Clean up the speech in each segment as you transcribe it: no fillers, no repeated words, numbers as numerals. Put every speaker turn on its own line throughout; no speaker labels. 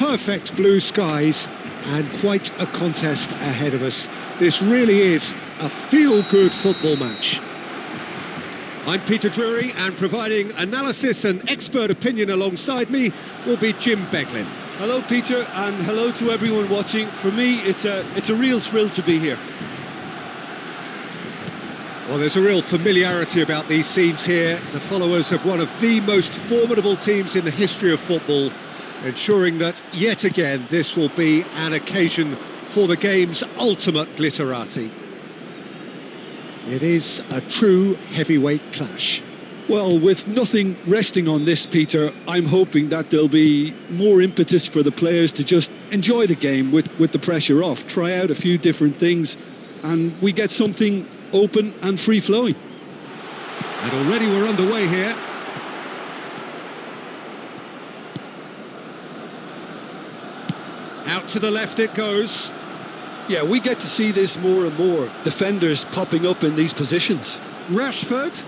perfect blue skies and quite a contest ahead of us. This really is a feel-good football match. I'm Peter Drury, and providing analysis and expert opinion alongside me will be Jim Beglin.
Hello Peter, and hello to everyone watching. For me, it's a real thrill to be here.
Well, there's a real familiarity about these scenes here. The followers of one of the most formidable teams in the history of football, ensuring that, yet again, this will be an occasion for the game's ultimate glitterati. It is a true heavyweight clash.
Well, with nothing resting on this, Peter, I'm hoping that there'll be more impetus for the players to just enjoy the game with the pressure off, try out a few different things, and we get something open and free-flowing.
And already we're underway here. Out to the left it goes.
Yeah, we get to see this more and more. Defenders popping up in these positions.
Rashford.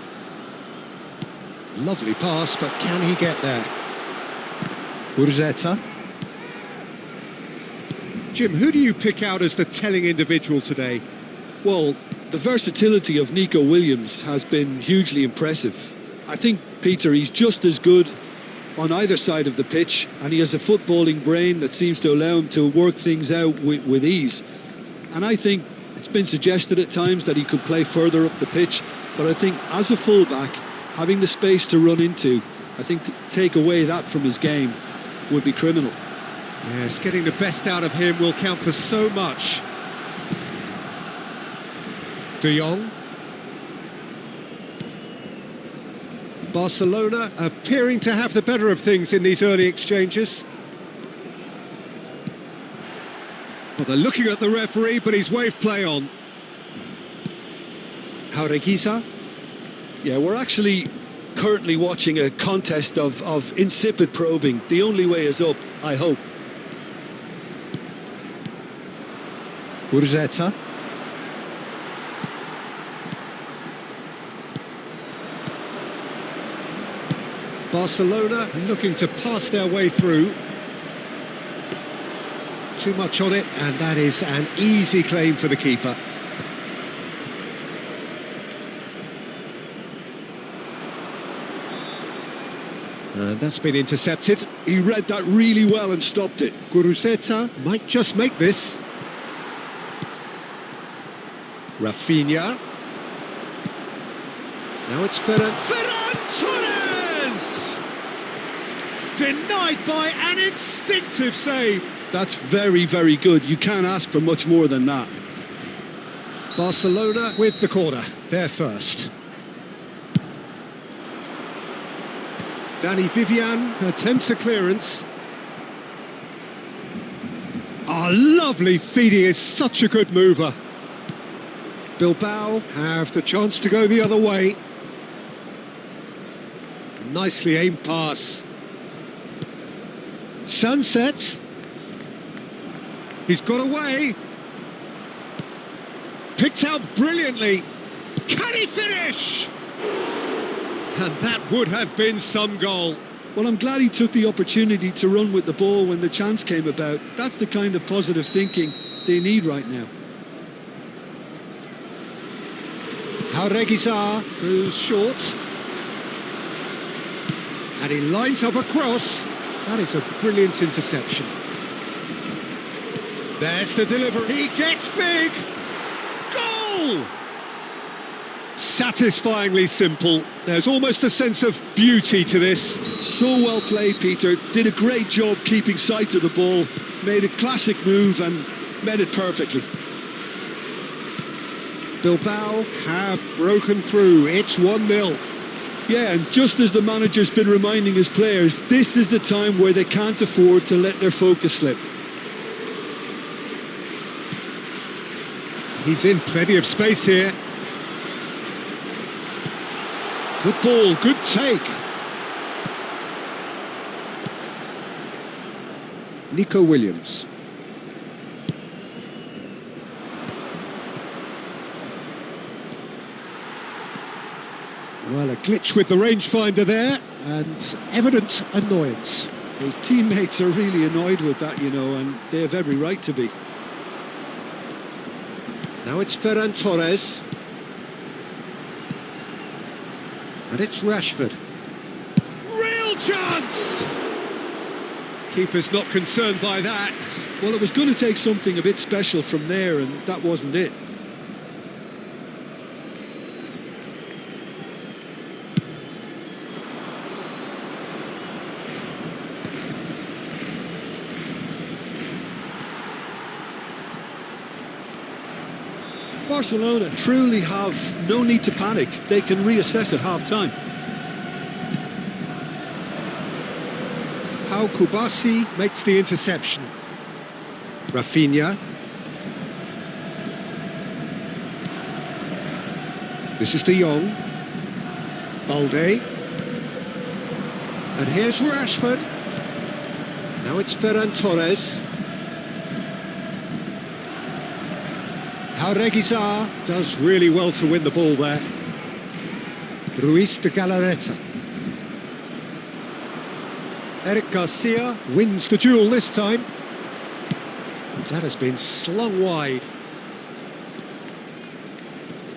Lovely pass, but can he get there? Gurzetta. Jim, who do you pick out as the telling individual today?
Well, the versatility of Nico Williams has been hugely impressive. I think, Peter, he's just as good on either side of the pitch, and he has a footballing brain that seems to allow him to work things out with ease. And I think it's been suggested at times that he could play further up the pitch, but I think as a fullback, having the space to run into, I think to take away that from his game would be criminal.
Yes, getting the best out of him will count for so much. De Jong. Barcelona appearing to have the better of things in these early exchanges. Well, they're looking at the referee, but he's waved play on. Jaureguisa.
Yeah, we're actually currently watching a contest of insipid probing. The only way is up, I hope.
Gurzetta. Barcelona looking to pass their way through. Too much on it, and that is an easy claim for the keeper. And that's been intercepted.
He read that really well and stopped it.
Gurzetta might just make this. Rafinha. Now it's Ferran Torres! Denied by an instinctive save.
That's very, very good. You can't ask for much more than that.
Barcelona with the corner. They're first. Danny Vivian attempts a clearance. Oh, lovely feeding, is such a good mover. Bilbao have the chance to go the other way. Nicely aimed pass. Sunset. He's got away. Picked out brilliantly. Can he finish? And that would have been some goal.
Well, I'm glad he took the opportunity to run with the ball when the chance came about. That's the kind of positive thinking they need right now.
Jaureguisa goes short. And he lines up a cross. That is a brilliant interception. There's the delivery. He gets big. Goal! Satisfyingly simple. There's almost a sense of beauty to this.
So well played, Peter. Did a great job keeping sight of the ball. Made a classic move and made it perfectly.
Bilbao have broken through. It's 1-0.
Yeah, and just as the manager's been reminding his players, this is the time where they can't afford to let their focus slip.
He's in plenty of space here. Good ball, good take. Nico Williams. Well, a glitch with the rangefinder there, and evident annoyance.
His teammates are really annoyed with that, you know, and they have every right to be.
Now it's Ferran Torres. And it's Rashford. Real chance! Keeper's not concerned by that.
Well, it was going to take something a bit special from there, and that wasn't it. Barcelona truly have no need to panic. They can reassess at half-time.
Pau Kubasi makes the interception. Rafinha. This is De Jong. Balde. And here's Rashford. Now it's Ferran Torres. Reguilón does really well to win the ball there. Ruiz de Galarreta. Eric Garcia wins the duel this time. That has been slung wide.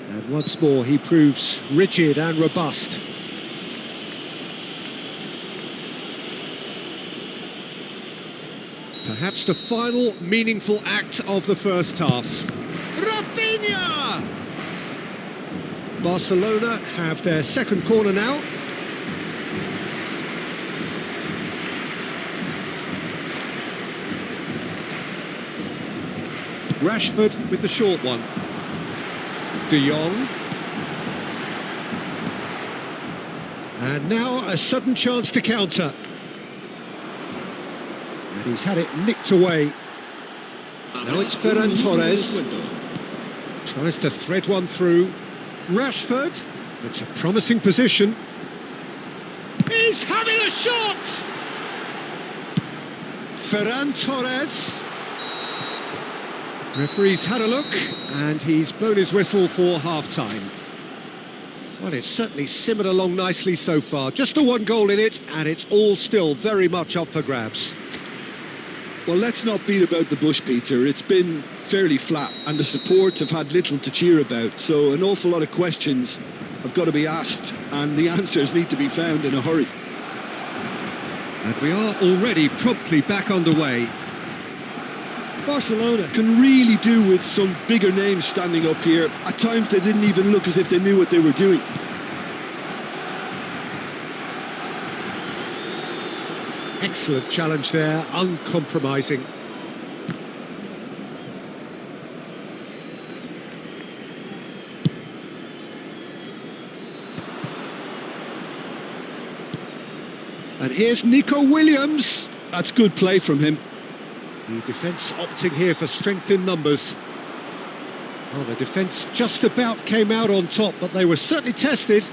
And once more he proves rigid and robust. Perhaps the final meaningful act of the first half. Rafinha! Barcelona have their second corner now. Rashford with the short one. De Jong. And now a sudden chance to counter. And he's had it nicked away. Now it's Ferran Torres. Tries to thread one through. Rashford. It's a promising position. He's having a shot! Ferran Torres. Referee's had a look, and he's blown his whistle for half-time. Well, it's certainly simmered along nicely so far. Just the one goal in it, and it's all still very much up for grabs.
Well, let's not beat about the bush, Peter. It's been fairly flat, and the support have had little to cheer about. So an awful lot of questions have got to be asked, and the answers need to be found in a hurry.
And we are already promptly back underway.
Barcelona can really do with some bigger names standing up here. At times they didn't even look as if they knew what they were doing.
Excellent challenge there, uncompromising. And here's Nico Williams.
That's good play from him.
The defence opting here for strength in numbers. Well, the defence just about came out on top, but they were certainly tested.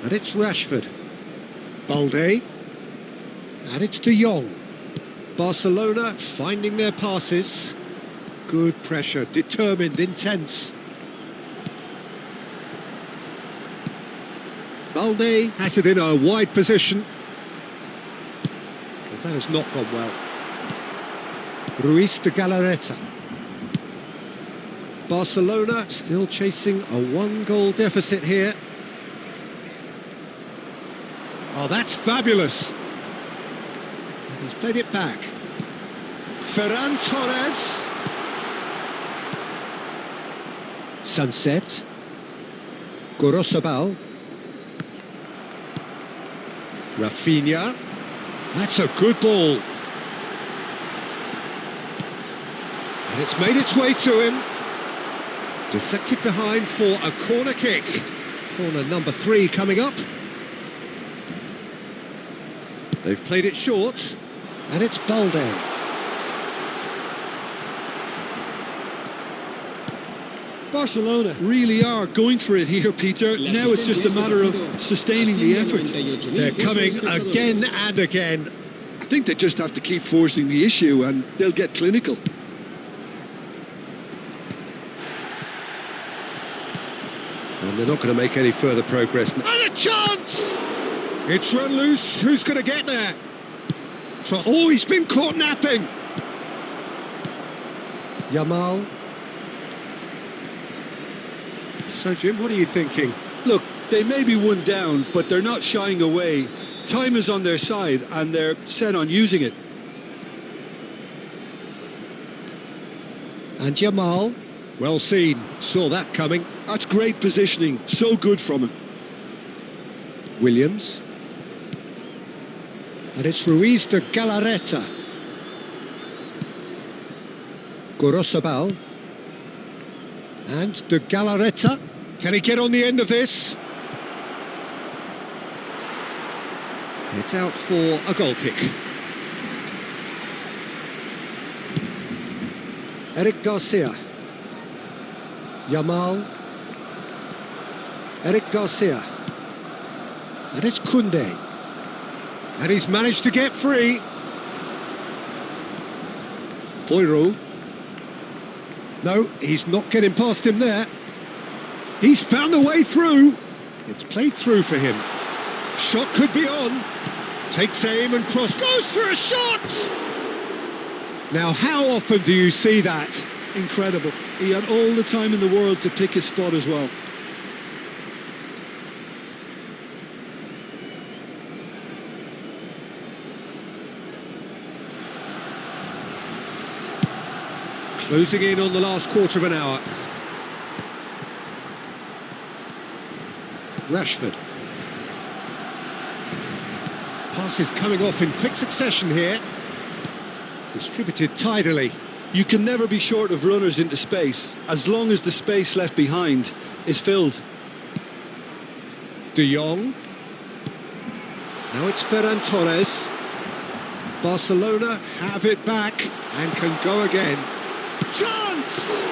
And it's Rashford. Balde. And it's De Jong. Barcelona finding their passes. Good pressure, determined, intense. Balde has it in a wide position. But that has not gone well. Ruiz de Galarreta. Barcelona still chasing a one-goal deficit here. Oh, that's fabulous. And he's played it back. Ferran Torres. Sunset. Gorosabal. Rafinha. That's a good ball. And it's made its way to him. Deflected behind for a corner kick. Corner number 3 coming up. They've played it short. And it's Balde.
Barcelona really are going for it here, Peter. Now it's just a matter of sustaining the effort.
They're coming again and again.
I think they just have to keep forcing the issue and they'll get clinical.
And they're not going to make any further progress. And a chance! It's run loose. Who's going to get there? Oh, he's been caught napping. YALL. So, Jim, what are you thinking?
Look, they may be one down, but they're not shying away. Time is on their side, and they're set on using it.
And YALL. Well seen. Saw that coming.
That's great positioning. So good from him.
Williams. And it's Ruiz de Galarreta. Gorosabal. And de Galarreta. Can he get on the end of this? It's out for a goal kick. Eric Garcia. YALL. Eric Garcia. And it's Koundé. And he's managed to get free. Poirot. No, he's not getting past him there. He's found a way through. It's played through for him. Shot could be on. Takes aim and cross. Goes for a shot! Now, how often do you see that?
Incredible. He had all the time in the world to pick his spot as well.
Closing in on the last quarter of an hour. Rashford. Passes coming off in quick succession here. Distributed tidily.
You can never be short of runners into space, as long as the space left behind is filled.
De Jong. Now it's Ferran Torres. Barcelona have it back and can go again. Chance!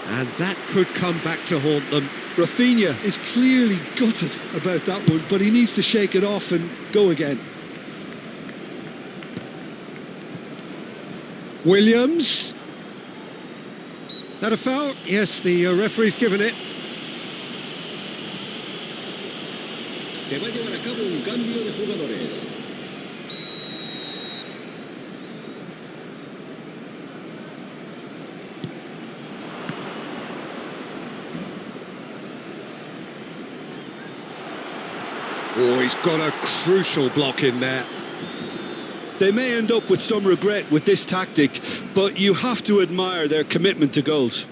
And that could come back to haunt them.
Rafinha is clearly gutted about that one, but he needs to shake it off and go again.
Williams. Is that a foul? Yes, the referee's given it.
Se va a llevar a cabo un cambio de jugadores.
Oh, he's got a crucial block in there.
They may end up with some regret with this tactic, but you have to admire their commitment to goals.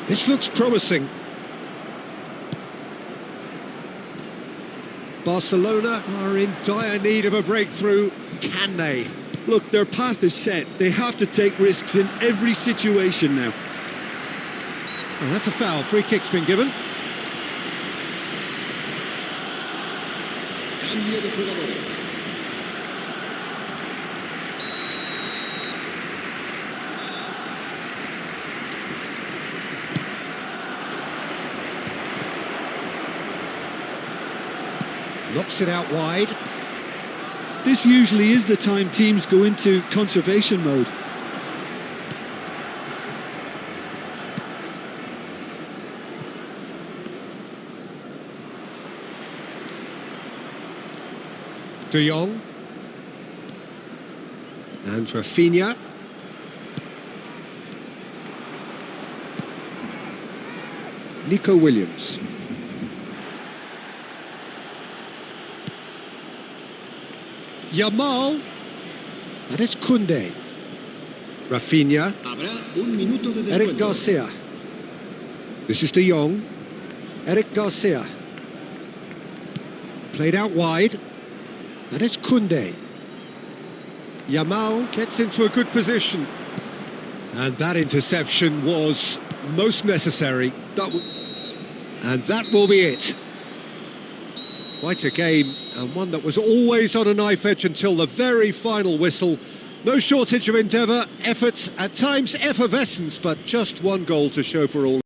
This looks promising. Barcelona are in dire need of a breakthrough. Can they?
Look, their path is set. They have to take risks in every situation now.
Oh, that's a foul. Free kick's been given.
Cambio de jugadores.
Knocks it out wide.
This usually is the time teams go into conservation mode.
De Jong. And Rafinha. Nico Williams. YALL. And it's Koundé. Rafinha.
Habrá un minuto de
Eric
descuento.
Garcia. This is De Jong. Eric Garcia. Played out wide. And it's Koundé. YALL gets into a good position. And that interception was most necessary. And that will be it. Quite a game, and one that was always on a knife edge until the very final whistle. No shortage of endeavour, effort, at times effervescence, but just one goal to show for all.